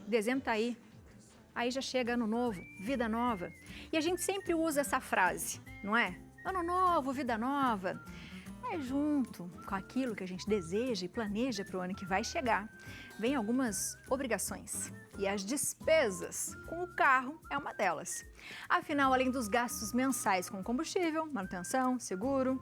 dezembro tá aí já chega ano novo, vida nova. E a gente sempre usa essa frase, não é? Ano novo, vida nova. Mas junto com aquilo que a gente deseja e planeja para o ano que vai chegar, vem algumas obrigações. E as despesas com o carro é uma delas. Afinal, além dos gastos mensais com combustível, manutenção, seguro,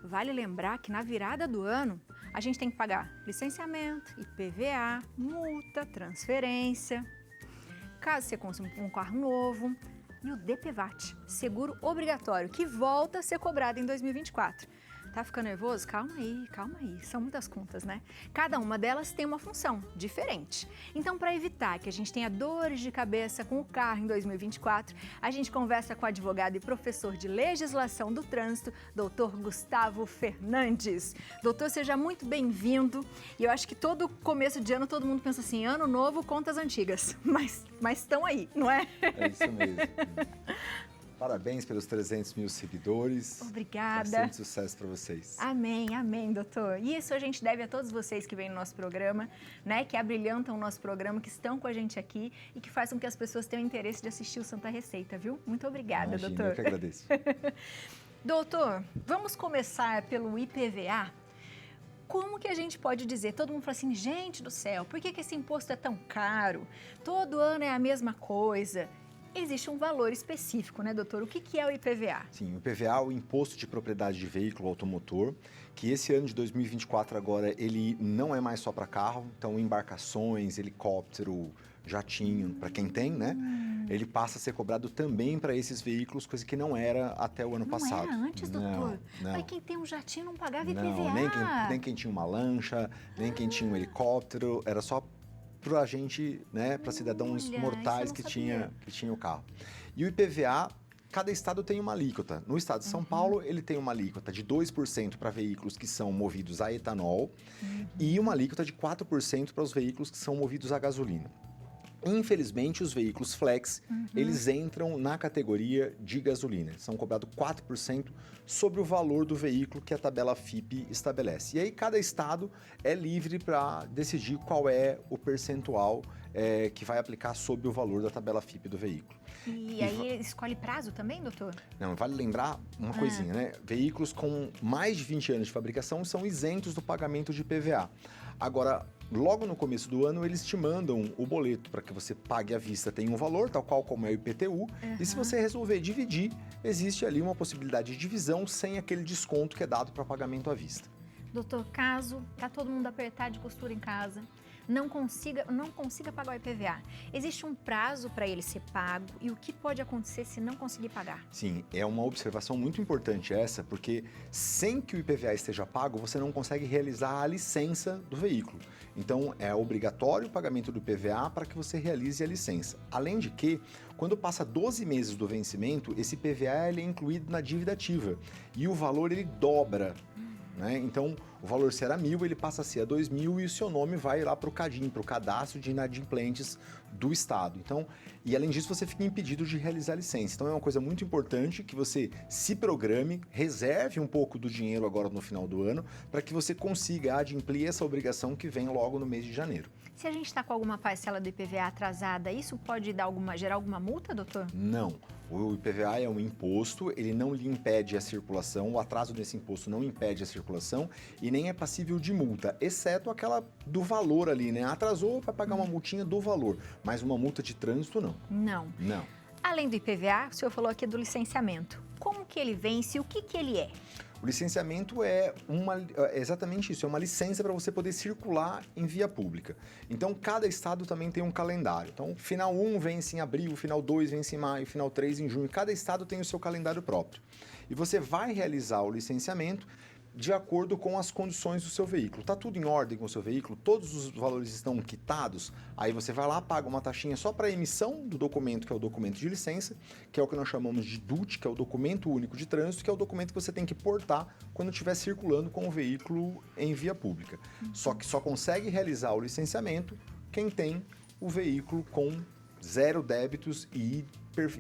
vale lembrar que na virada do ano a gente tem que pagar licenciamento, IPVA, multa, transferência, caso você consuma um carro novo, e o DPVAT, seguro obrigatório, que volta a ser cobrado em 2024. Tá ficando nervoso? Calma aí. São muitas contas, né? Cada uma delas tem uma função diferente. Então, para evitar que a gente tenha dores de cabeça com o carro em 2024, a gente conversa com o advogado e professor de legislação do trânsito, doutor Gustavo Fernandes. Doutor, seja muito bem-vindo. E eu acho que todo começo de ano todo mundo pensa assim, ano novo, contas antigas. Mas estão aí, não é? É isso mesmo. Parabéns pelos 300 mil seguidores. Obrigada. Bastante sucesso para vocês. Amém, doutor. E isso a gente deve a todos vocês que vêm no nosso programa, né, que abrilhantam o nosso programa, que estão com a gente aqui e que fazem com que as pessoas tenham interesse de assistir o Santa Receita, viu? Muito obrigada, Imagina, doutor. Eu que agradeço. Doutor, vamos começar pelo IPVA. Como que a gente pode dizer? Todo mundo fala assim, gente do céu, por que esse imposto é tão caro? Todo ano é a mesma coisa. Existe um valor específico, né, doutor? O que é o IPVA? Sim, o IPVA é o Imposto de Propriedade de Veículo Automotor, que esse ano de 2024 agora ele não é mais só para carro, então embarcações, helicóptero, jatinho, para quem tem, né? Ele passa a ser cobrado também para esses veículos, coisa que não era até o ano passado. Não era antes, doutor? Não. Mas quem tem um jatinho não pagava IPVA. Não, nem quem tinha uma lancha, nem quem tinha um helicóptero, era só para a gente, né, para cidadãos mortais que tinha o carro. E o IPVA, cada estado tem uma alíquota. No estado de São Paulo, ele tem uma alíquota de 2% para veículos que são movidos a etanol e uma alíquota de 4% para os veículos que são movidos a gasolina. Infelizmente, os veículos flex, eles entram na categoria de gasolina. São cobrados 4% sobre o valor do veículo que a tabela FIPE estabelece. E aí, cada estado é livre para decidir qual é o percentual que vai aplicar sobre o valor da tabela FIPE do veículo. E aí, escolhe prazo também, doutor? Não, vale lembrar uma coisinha, né? Veículos com mais de 20 anos de fabricação são isentos do pagamento de IPVA. Agora, logo no começo do ano, eles te mandam o boleto para que você pague à vista, tem um valor, tal qual como é o IPTU, e se você resolver dividir, existe ali uma possibilidade de divisão sem aquele desconto que é dado para pagamento à vista. Doutor, caso tá todo mundo apertado de costura em casa, não consiga pagar o IPVA, existe um prazo para ele ser pago e o que pode acontecer se não conseguir pagar? Sim, é uma observação muito importante essa, porque sem que o IPVA esteja pago, você não consegue realizar a licença do veículo. Então, é obrigatório o pagamento do IPVA para que você realize a licença. Além de que, quando passa 12 meses do vencimento, esse IPVA ele é incluído na dívida ativa e o valor ele dobra. Né? Então, o valor se era 1.000, ele passa a ser a 2.000 e o seu nome vai lá para o CADIM, para o Cadastro de Inadimplentes do Estado. Então, e além disso, você fica impedido de realizar a licença. Então, é uma coisa muito importante que você se programe, reserve um pouco do dinheiro agora no final do ano, para que você consiga adimplir essa obrigação que vem logo no mês de janeiro. Se a gente está com alguma parcela do IPVA atrasada, isso pode gerar alguma multa, doutor? Não. O IPVA é um imposto, ele não lhe impede a circulação, o atraso desse imposto não impede a circulação e nem é passível de multa, exceto aquela do valor ali, né? Atrasou, vai pagar uma multinha do valor, mas uma multa de trânsito não. Não. Não. Além do IPVA, o senhor falou aqui do licenciamento. Como que ele vence e o que ele é? O licenciamento é exatamente isso, é uma licença para você poder circular em via pública. Então, cada estado também tem um calendário. Então, final 1 vence em abril, final 2 vence em maio, final 3 em junho. Cada estado tem o seu calendário próprio. E você vai realizar o licenciamento de acordo com as condições do seu veículo. Está tudo em ordem com o seu veículo, todos os valores estão quitados, aí você vai lá, paga uma taxinha só para a emissão do documento, que é o documento de licença, que é o que nós chamamos de DUT, que é o documento único de trânsito, que é o documento que você tem que portar quando estiver circulando com o veículo em via pública. Só que só consegue realizar o licenciamento quem tem o veículo com 0 débitos e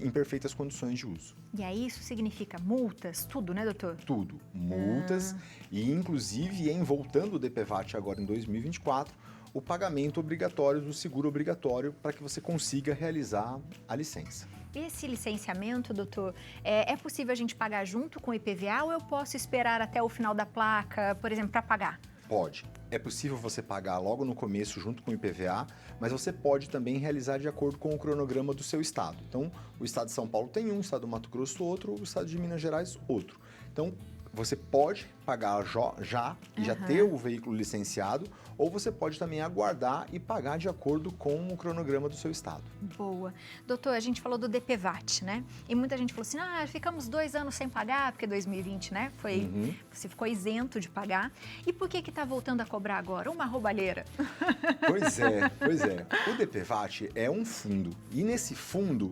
em perfeitas condições de uso. E aí isso significa multas, tudo, né, doutor? Tudo. Multas e, inclusive, voltando o DPVAT agora em 2024, o pagamento obrigatório do seguro obrigatório para que você consiga realizar a licença. Esse licenciamento, doutor, é possível a gente pagar junto com o IPVA ou eu posso esperar até o final da placa, por exemplo, para pagar? Pode. É possível você pagar logo no começo junto com o IPVA, mas você pode também realizar de acordo com o cronograma do seu estado. Então, o estado de São Paulo tem um, o estado do Mato Grosso outro, o estado de Minas Gerais outro. Então, você pode pagar já e já ter o veículo licenciado, ou você pode também aguardar e pagar de acordo com o cronograma do seu estado. Boa. Doutor, a gente falou do DPVAT, né? E muita gente falou assim, ficamos 2 anos sem pagar, porque 2020, né? Você ficou isento de pagar. E por que está voltando a cobrar agora? Uma roubalheira. Pois é. O DPVAT é um fundo, e nesse fundo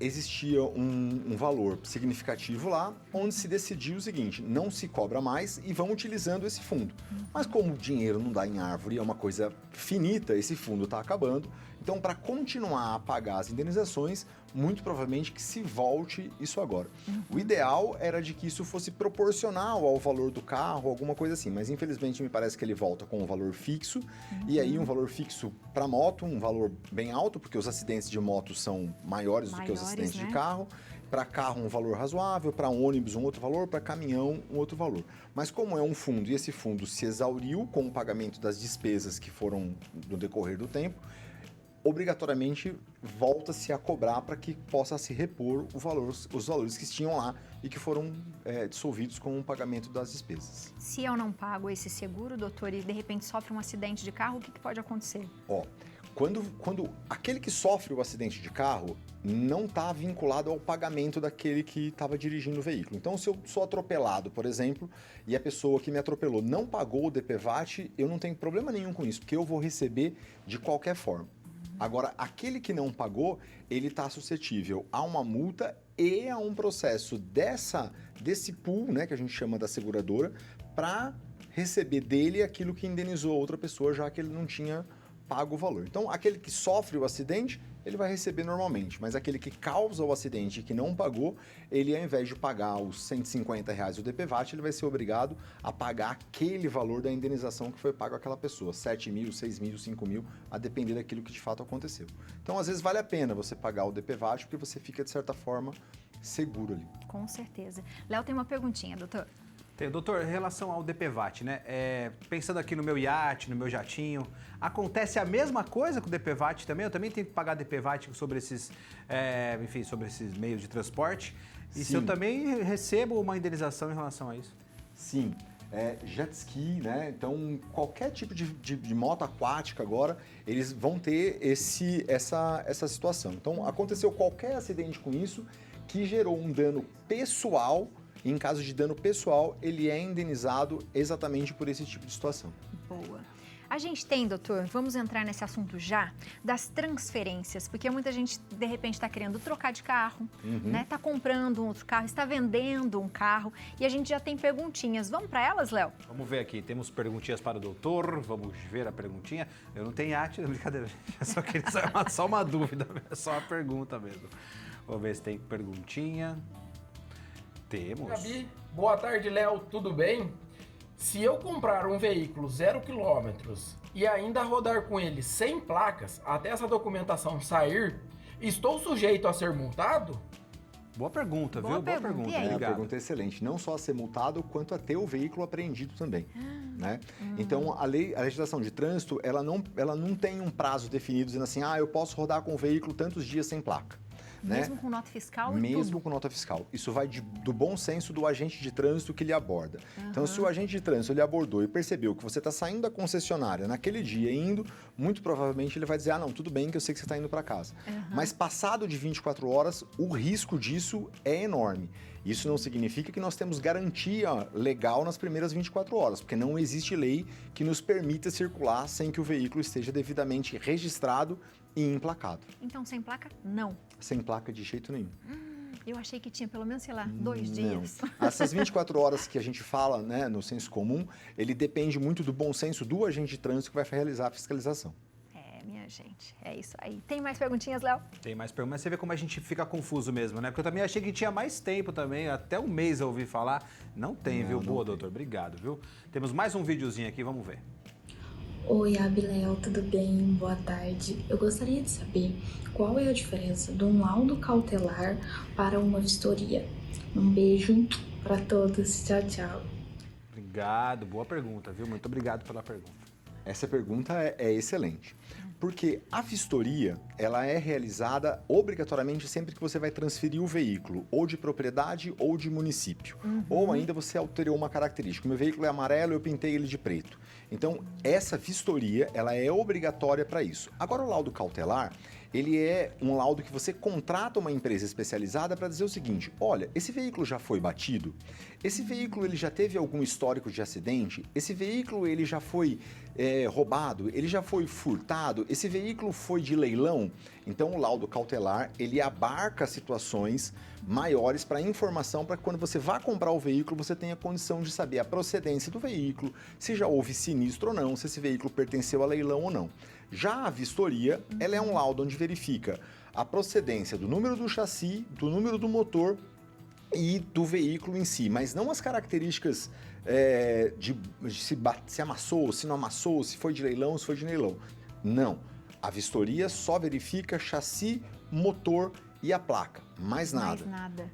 existia um valor significativo lá, onde se decidiu o seguinte, não se cobra mais e vão utilizando esse fundo. Mas como o dinheiro não dá em árvore, é uma coisa finita, esse fundo está acabando, então para continuar a pagar as indenizações, muito provavelmente que se volte isso agora. O ideal era de que isso fosse proporcional ao valor do carro, alguma coisa assim, mas infelizmente me parece que ele volta com um valor fixo, e aí um valor fixo para moto, um valor bem alto, porque os acidentes de moto são maiores do que os acidentes de carro. Para carro um valor razoável, para ônibus um outro valor, para caminhão um outro valor. Mas como é um fundo e esse fundo se exauriu com o pagamento das despesas que foram no decorrer do tempo, obrigatoriamente volta-se a cobrar para que possa se repor os valores que tinham lá e que foram dissolvidos com o pagamento das despesas. Se eu não pago esse seguro, doutor, e de repente sofre um acidente de carro, o que pode acontecer? Quando aquele que sofre o acidente de carro não está vinculado ao pagamento daquele que estava dirigindo o veículo. Então, se eu sou atropelado, por exemplo, e a pessoa que me atropelou não pagou o DPVAT, eu não tenho problema nenhum com isso, porque eu vou receber de qualquer forma. Agora, aquele que não pagou, ele está suscetível a uma multa e a um processo desse pool, né, que a gente chama da seguradora, para receber dele aquilo que indenizou a outra pessoa, já que ele não tinha paga o valor. Então, aquele que sofre o acidente, ele vai receber normalmente, mas aquele que causa o acidente e que não pagou, ele ao invés de pagar os R$150 do DPVAT, ele vai ser obrigado a pagar aquele valor da indenização que foi pago àquela pessoa, 7 mil, 6 mil, 5 mil, a depender daquilo que de fato aconteceu. Então, às vezes, vale a pena você pagar o DPVAT, porque você fica, de certa forma, seguro ali. Com certeza. Léo tem uma perguntinha, doutor. Doutor, em relação ao DPVAT, né? Pensando aqui no meu iate, no meu jatinho, acontece a mesma coisa com o DPVAT também? Eu também tenho que pagar DPVAT sobre esses meios de transporte? E Sim. se eu também recebo uma indenização em relação a isso? Sim. Jet ski, né? Então, qualquer tipo de moto aquática agora, eles vão ter essa situação. Então, aconteceu qualquer acidente com isso que gerou um dano pessoal. E em caso de dano pessoal, ele é indenizado exatamente por esse tipo de situação. Boa. A gente tem, doutor, vamos entrar nesse assunto já, das transferências, porque muita gente, de repente, está querendo trocar de carro, né? Está comprando um outro carro, está vendendo um carro, e a gente já tem perguntinhas. Vamos para elas, Léo? Vamos ver aqui, temos perguntinhas para o doutor, vamos ver a perguntinha. Eu não tenho iate, não, brincadeira, só uma dúvida, é só uma pergunta mesmo. Vamos ver se tem perguntinha. Temos. Gabi, boa tarde, Léo, tudo bem? Se eu comprar um veículo 0 km e ainda rodar com ele sem placas até essa documentação sair, estou sujeito a ser multado? Boa pergunta, Boa viu? pergunta. Boa pergunta. E aí? A Obrigado. pergunta é excelente. Não só a ser multado, quanto a ter o veículo apreendido também. Né? Então, a legislação de trânsito, ela não tem um prazo definido dizendo assim, eu posso rodar com o veículo tantos dias sem placa. Mesmo com nota fiscal e Mesmo tudo? com nota fiscal. Isso vai do bom senso do agente de trânsito que lhe aborda. Então, se o agente de trânsito lhe abordou e percebeu que você está saindo da concessionária naquele dia indo, muito provavelmente ele vai dizer, não, tudo bem que eu sei que você está indo para casa. Mas passado de 24 horas, o risco disso é enorme. Isso não significa que nós temos garantia legal nas primeiras 24 horas, porque não existe lei que nos permita circular sem que o veículo esteja devidamente registrado e emplacado. Então, sem placa, não. Sem placa de jeito nenhum. Eu achei que tinha pelo menos, sei lá, 2 dias. Essas 24 horas que a gente fala, né, no senso comum, ele depende muito do bom senso do agente de trânsito que vai realizar a fiscalização. Minha gente, é isso aí. Tem mais perguntinhas, Léo? Tem mais perguntas, mas você vê como a gente fica confuso mesmo, né? Porque eu também achei que tinha mais tempo também, até um mês eu ouvi falar. Não tem, viu? Boa, doutor, obrigado, viu? Temos mais um videozinho aqui, vamos ver. Oi, Abiléu, tudo bem? Boa tarde. Eu gostaria de saber qual é a diferença de um laudo cautelar para uma vistoria. Um beijo para todos. Tchau, tchau. Obrigado, boa pergunta, viu? Muito obrigado pela pergunta. Essa pergunta é excelente, porque a vistoria, ela é realizada obrigatoriamente sempre que você vai transferir o veículo, ou de propriedade ou de município, ou ainda você alterou uma característica. O meu veículo é amarelo, eu pintei ele de preto. Então, essa vistoria, ela é obrigatória para isso. Agora, o laudo cautelar, ele é um laudo que você contrata uma empresa especializada para dizer o seguinte: olha, esse veículo já foi batido? Esse veículo ele já teve algum histórico de acidente? Esse veículo ele já foi roubado? Ele já foi furtado? Esse veículo foi de leilão? Então o laudo cautelar ele abarca situações maiores para informação, para que quando você vá comprar o veículo você tenha condição de saber a procedência do veículo, se já houve sinistro ou não, se esse veículo pertenceu a leilão ou não. Já a vistoria, ela é um laudo onde verifica a procedência do número do chassi, do número do motor e do veículo em si, mas não as características de se amassou, se não amassou, se foi de leilão, se foi de leilão. Não. A vistoria só verifica chassi, motor e a placa, mais nada.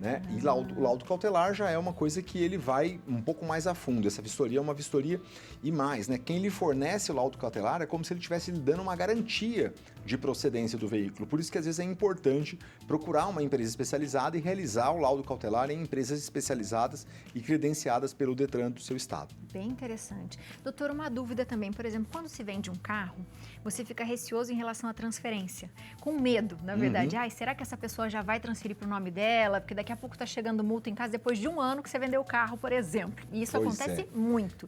Né? E o laudo cautelar já é uma coisa que ele vai um pouco mais a fundo. Essa vistoria é uma vistoria e mais, né? Quem lhe fornece o laudo cautelar é como se ele estivesse lhe dando uma garantia de procedência do veículo. Por isso que às vezes é importante procurar uma empresa especializada e realizar o laudo cautelar em empresas especializadas e credenciadas pelo Detran do seu estado. Bem interessante. Doutor, uma dúvida também, por exemplo, quando se vende um carro, você fica receoso em relação à transferência, com medo, na verdade. Ai, será que essa pessoa já vai transferir para o nome dela? Porque daqui a pouco está chegando multa em casa depois de um ano que você vendeu o carro, por exemplo. E isso acontece muito.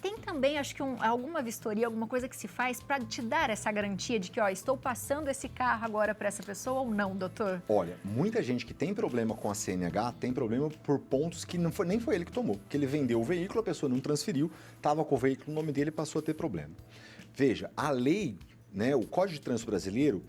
Tem também, acho que alguma vistoria, alguma coisa que se faz para te dar essa garantia de que, ó, estou passando esse carro agora para essa pessoa ou não, doutor? Olha, muita gente que tem problema com a CNH tem problema por pontos que nem foi ele que tomou. Que ele vendeu o veículo, a pessoa não transferiu, estava com o veículo no nome dele e passou a ter problema. Veja, a lei, né, o Código de Trânsito Brasileiro,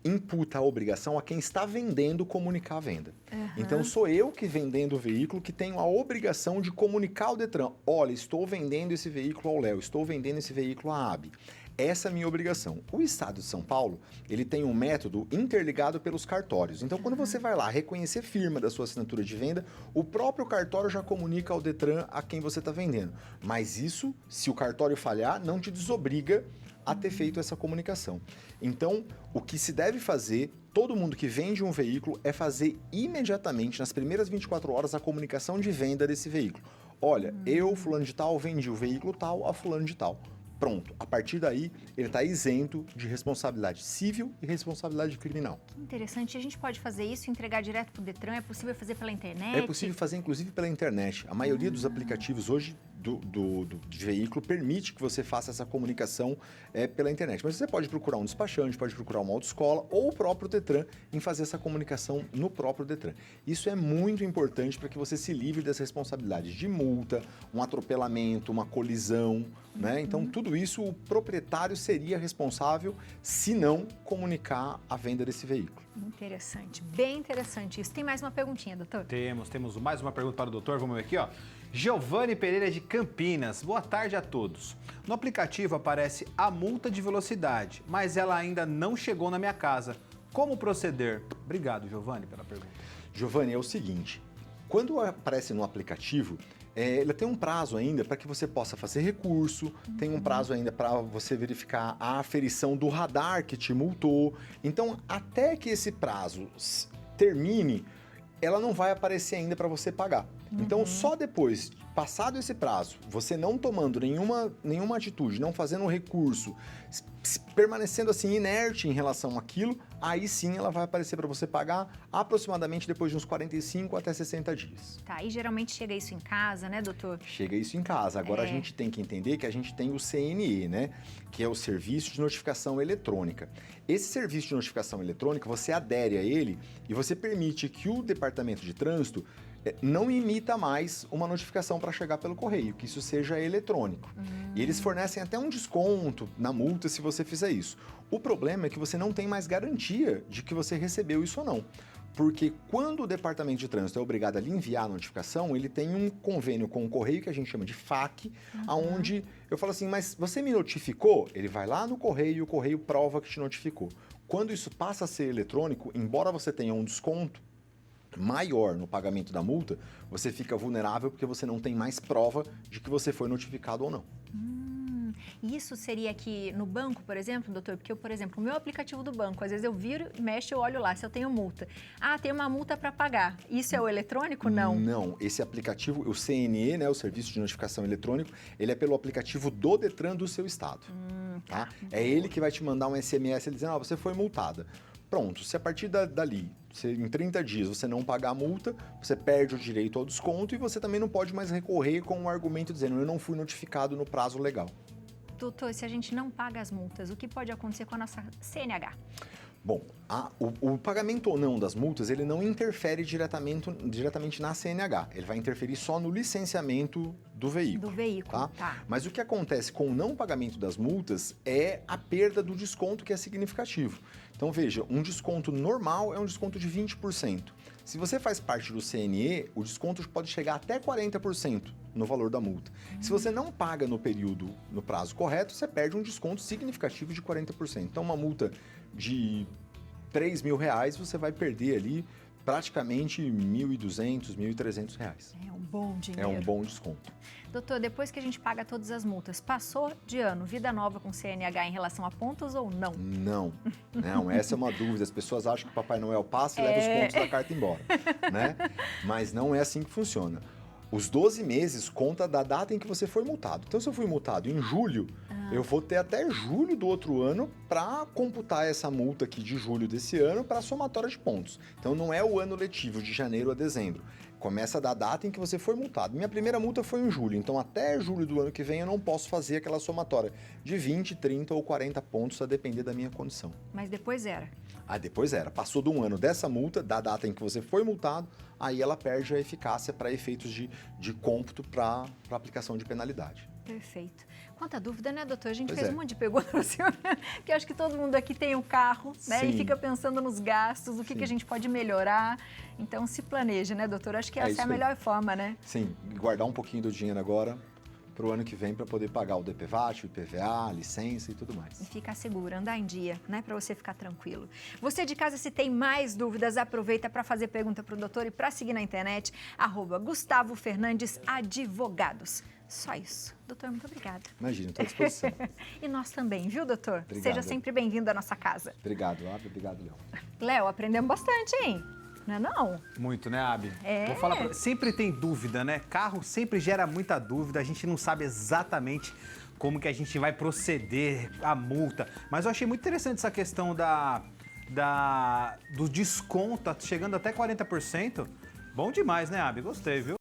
imputa a obrigação a quem está vendendo comunicar a venda. Então, sou eu que vendendo o veículo que tenho a obrigação de comunicar ao Detran: olha, estou vendendo esse veículo ao Léo, estou vendendo esse veículo à AB. Essa é a minha obrigação. O Estado de São Paulo, ele tem um método interligado pelos cartórios. Então, quando você vai lá reconhecer firma da sua assinatura de venda, o próprio cartório já comunica ao Detran a quem você está vendendo. Mas isso, se o cartório falhar, não te desobriga a ter feito essa comunicação. Então, o que se deve fazer, todo mundo que vende um veículo, é fazer imediatamente, nas primeiras 24 horas, a comunicação de venda desse veículo. Olha, eu, fulano de tal, vendi o veículo tal a fulano de tal. Pronto. A partir daí, ele está isento de responsabilidade civil e responsabilidade criminal. Que interessante. A gente pode fazer isso, entregar direto para o Detran? É possível fazer pela internet? É possível fazer, inclusive, pela internet. A maioria dos aplicativos hoje de veículo permite que você faça essa comunicação pela internet. Mas você pode procurar um despachante, pode procurar uma autoescola ou o próprio Detran em fazer essa comunicação no próprio Detran. Isso é muito importante para que você se livre das responsabilidades de multa, um atropelamento, uma colisão, né? Então, tudo isso o proprietário seria responsável se não comunicar a venda desse veículo. Interessante, bem interessante isso. Tem mais uma perguntinha, doutor? Temos mais uma pergunta para o doutor. Vamos ver aqui, ó. Giovanni Pereira de Campinas. Boa tarde a todos. No aplicativo aparece a multa de velocidade, mas ela ainda não chegou na minha casa. Como proceder? Obrigado, Giovanni, pela pergunta. Giovanni, é o seguinte, quando aparece no aplicativo, ele tem um prazo ainda para que você possa fazer recurso, tem um prazo ainda para você verificar a aferição do radar que te multou. Então, até que esse prazo termine, ela não vai aparecer ainda para você pagar. Então, só depois, passado esse prazo, você não tomando nenhuma atitude, não fazendo um recurso, permanecendo assim inerte em relação àquilo, aí sim ela vai aparecer para você pagar aproximadamente depois de uns 45 até 60 dias. Tá, e geralmente chega isso em casa, né, doutor? Chega isso em casa. Agora a gente tem que entender que a gente tem o CNE, né? Que é o Serviço de Notificação Eletrônica. Esse serviço de notificação eletrônica, você adere a ele e você permite que o Departamento de Trânsito não imita mais uma notificação para chegar pelo correio, que isso seja eletrônico. E eles fornecem até um desconto na multa se você fizer isso. O problema é que você não tem mais garantia de que você recebeu isso ou não. Porque quando o Departamento de Trânsito é obrigado a lhe enviar a notificação, ele tem um convênio com o correio que a gente chama de FAQ, aonde eu falo assim, mas você me notificou? Ele vai lá no correio e o correio prova que te notificou. Quando isso passa a ser eletrônico, embora você tenha um desconto maior no pagamento da multa, você fica vulnerável porque você não tem mais prova de que você foi notificado ou não. Isso seria aqui no banco, por exemplo, doutor? Porque, por exemplo, o meu aplicativo do banco, às vezes eu viro, mexo, eu olho lá, se eu tenho multa. Ah, tem uma multa para pagar. Isso é o eletrônico? Não. Não, esse aplicativo, o CNE, né, o Serviço de Notificação Eletrônico, ele é pelo aplicativo do Detran do seu estado. Tá? É ele que vai te mandar um SMS dizendo, você foi multada. Pronto, se a partir dali, em 30 dias, você não pagar a multa, você perde o direito ao desconto e você também não pode mais recorrer com o argumento dizendo, eu não fui notificado no prazo legal. Doutor, se a gente não paga as multas, o que pode acontecer com a nossa CNH? Bom, o pagamento ou não das multas, ele não interfere diretamente na CNH. Ele vai interferir só no licenciamento do veículo. Tá? Mas o que acontece com o não pagamento das multas é a perda do desconto, que é significativo. Então, veja, um desconto normal é um desconto de 20%. Se você faz parte do CNE, o desconto pode chegar até 40% no valor da multa. Se você não paga no prazo correto, você perde um desconto significativo de 40%. Então, uma multa de R$3.000, você vai perder ali praticamente R$1.200, R$1.300. É um bom dinheiro. É um bom desconto. Doutor, depois que a gente paga todas as multas, passou de ano, vida nova com CNH em relação a pontos ou não? Não, essa é uma dúvida. As pessoas acham que o Papai Noel passa e leva os pontos da carta embora, né? Mas não é assim que funciona. Os 12 meses conta da data em que você foi multado. Então, se eu fui multado em julho, eu vou ter até julho do outro ano para computar essa multa aqui de julho desse ano para a somatória de pontos. Então, não é o ano letivo de janeiro a dezembro. Começa da data em que você foi multado. Minha primeira multa foi em julho, então até julho do ano que vem eu não posso fazer aquela somatória de 20, 30 ou 40 pontos, a depender da minha condição. Mas depois era? Depois era. Passou de um ano dessa multa, da data em que você foi multado, aí ela perde a eficácia para efeitos de cômputo para aplicação de penalidade. Perfeito. Quanta dúvida, né, doutor? A gente Pois fez é. um monte de perguntas para o senhor, porque acho que todo mundo aqui tem um carro, né? Sim. E fica pensando nos gastos, o que Sim. que a gente pode melhorar. Então, se planeja, né, doutor? Acho que essa é isso a aí. melhor forma, né? Sim, guardar um pouquinho do dinheiro agora para o ano que vem para poder pagar o DPVAT, o IPVA, a licença e tudo mais. E ficar seguro, andar em dia, né? Para você ficar tranquilo. Você de casa, se tem mais dúvidas, aproveita para fazer pergunta para o doutor e para seguir na internet, @Gustavo Fernandes Advogados. Só isso. Doutor, muito obrigada. Imagina, estou à disposição. E nós também, viu, doutor? Obrigado. Seja sempre bem-vindo à nossa casa. Obrigado, Abel. Obrigado, Léo. Léo, aprendemos bastante, hein? Não é não? Muito, né, Abi? É. Vou falar sempre tem dúvida, né? Carro sempre gera muita dúvida, a gente não sabe exatamente como que a gente vai proceder, a multa. Mas eu achei muito interessante essa questão do desconto, chegando até 40%. Bom demais, né, Abi? Gostei, viu?